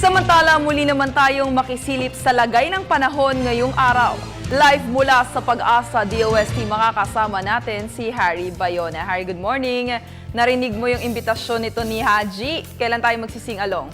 Samantala, muli naman tayong makisilip sa lagay ng panahon ngayong araw. Live mula sa Pag-asa DOST, makakasama natin si Harry Bayona. Harry, good morning. Narinig mo yung imbitasyon nito ni Haji. Kailan tayo magsising-along?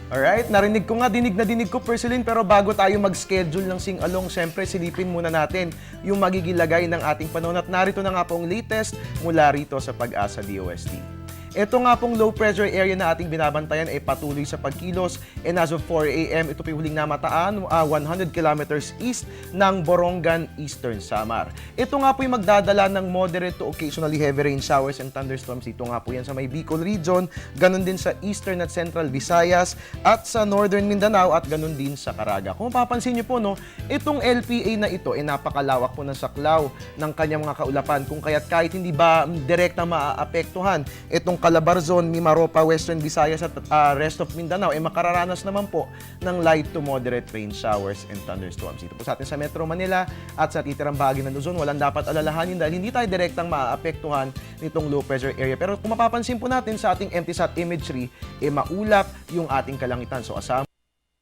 Alright, narinig ko nga, dinig na dinig ko, Perceline, pero bago tayo mag-schedule ng sing-along, syempre silipin muna natin yung magiging lagay ng ating panahon. At narito na nga po ang latest mula rito sa Pag-asa DOST. Ito nga pong low pressure area na ating binabantayan ay patuloy sa pagkilos, and as of 4 a.m. ito po huling namataan 100 kilometers east ng Borongan, Eastern Samar. Ito nga po yung magdadala ng moderate to occasionally heavy rain showers and thunderstorms. Ito nga po yan sa may Bicol region, ganun din sa Eastern at Central Visayas at sa Northern Mindanao at ganun din sa Caraga. Kung mapapansin nyo po, no, itong LPA na ito ay napakalawak po ng saklaw ng kanyang mga kaulapan, kung kaya't kahit hindi ba direkta maaapektuhan itong Calabarzon, Mimaropa, Western Visayas at rest of Mindanao ay makararanas naman po ng light to moderate rain showers and thunderstorms. Ito po sa atin sa Metro Manila at sa titirang bahagi ng Luzon, walang dapat alalahanin dahil hindi tayo direktang maaapektuhan nitong low pressure area. Pero kung mapapansin po natin sa ating MTSAT imagery, maulap yung ating kalangitan. So asama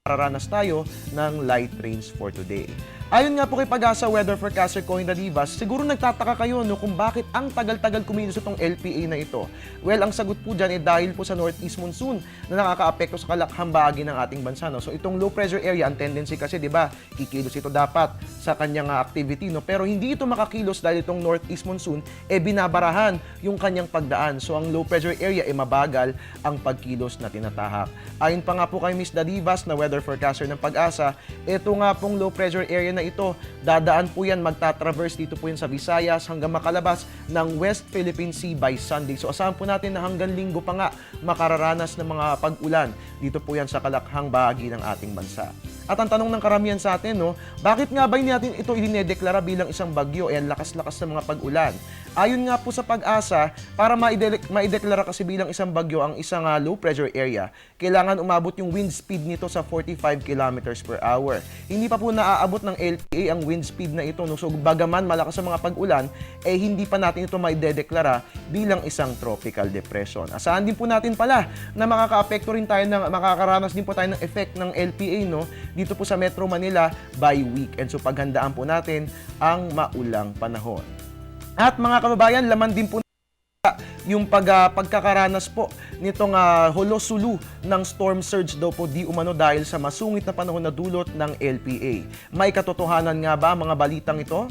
mararanas tayo ng light rains for today. Ayon nga po kay Pag-asa weather forecaster Coin Radivas, siguro nagtataka kayo no, kung bakit ang tagal-tagal kumilos itong LPA na ito. Well, ang sagot po dyan ay dahil po sa northeast monsoon na nakakaapekto sa kalakhang bahagi ng ating bansa. No? So itong low pressure area, ang tendency kasi, di ba, kikilos ito dapat sa kanyang activity. No? Pero hindi ito makakilos dahil itong northeast monsoon binabarahan yung kanyang pagdaan. So ang low pressure area mabagal ang pagkilos na tinatahak. Ayon pa nga po kay Miss Radivas na weather forecaster ng Pag-asa, ito nga pong low pressure area na ito, dadaan po yan, magtatraverse dito po yan sa Visayas hanggang makalabas ng West Philippine Sea by Sunday. So asahan po natin na hanggang linggo pa nga makararanas ng mga pag-ulan dito po yan sa kalakhang bahagi ng ating bansa. At ang tanong ng karamihan sa atin, no, bakit nga ba hindi natin ito idinedeklara bilang isang bagyo? Ang lakas-lakas ng mga pag-ulan. Ayon nga po sa Pag-asa, para maideklara kasi bilang isang bagyo ang isang low pressure area, kailangan umabot yung wind speed nito sa 45 kilometers per hour. Hindi pa po naaabot ng LPA ang wind speed na ito. No? So bagaman malakas ang mga pag-ulan, hindi pa natin ito maidedeklara bilang isang tropical depression. Asahan din po natin pala na makakaapekto rin tayo makakaranas din po tayo ng effect ng LPA, no, dito po sa Metro Manila by weekend. So paghandaan po natin ang maulang panahon. At mga kababayan, laman din po yung pagkakaranas po nitong holosulu ng storm surge daw po di umano dahil sa masungit na panahon na dulot ng LPA. May katotohanan nga ba mga balitang ito?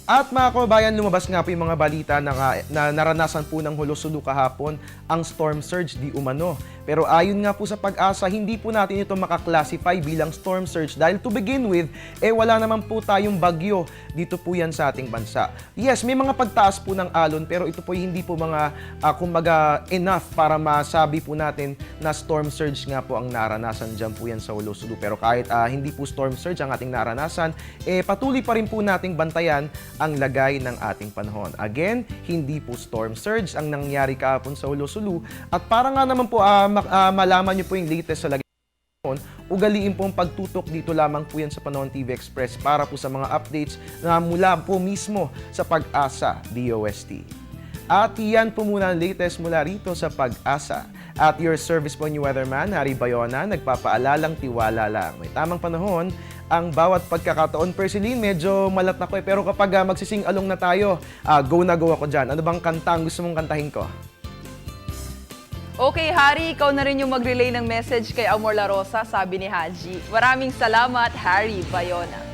At mga kababayan, lumabas nga po yung mga balita na naranasan po ng holosulu kahapon ang storm surge di umano. Pero ayon nga po sa Pag-asa, hindi po natin ito makaklasify bilang storm surge dahil to begin with, wala naman po tayong bagyo dito po yan sa ating bansa. Yes, may mga pagtaas po ng alon pero ito po hindi po mga kumbaga enough para masabi po natin na storm surge nga po ang naranasan dyan po yan sa holosulu. Pero kahit hindi po storm surge ang ating naranasan, patuloy pa rin po nating bantayan ang lagay ng ating panahon. Again, hindi po storm surge ang nangyari kahapon sa holosulu. At para nga naman po malaman nyo po yung latest sa lagay ng panahon, ugaliin po ang pagtutok dito lamang po yan sa Panahon TV Express para po sa mga updates na mula po mismo sa Pag-asa DOST. At yan po muna ang latest mula rito sa Pag-asa. At your service po ni Weatherman, Harry Bayona, nagpapaalalang tiwala lang. May tamang panahon ang bawat pagkakataon. Perceline, medyo malat na ko pero kapag magsising-along na tayo, go na go ako dyan. Ano bang kanta ang gusto mong kantahin ko? Okay, Harry, ikaw na rin yung mag-relay ng message kay Amor La Rosa, sabi ni Haji. Maraming salamat, Harry Bayona.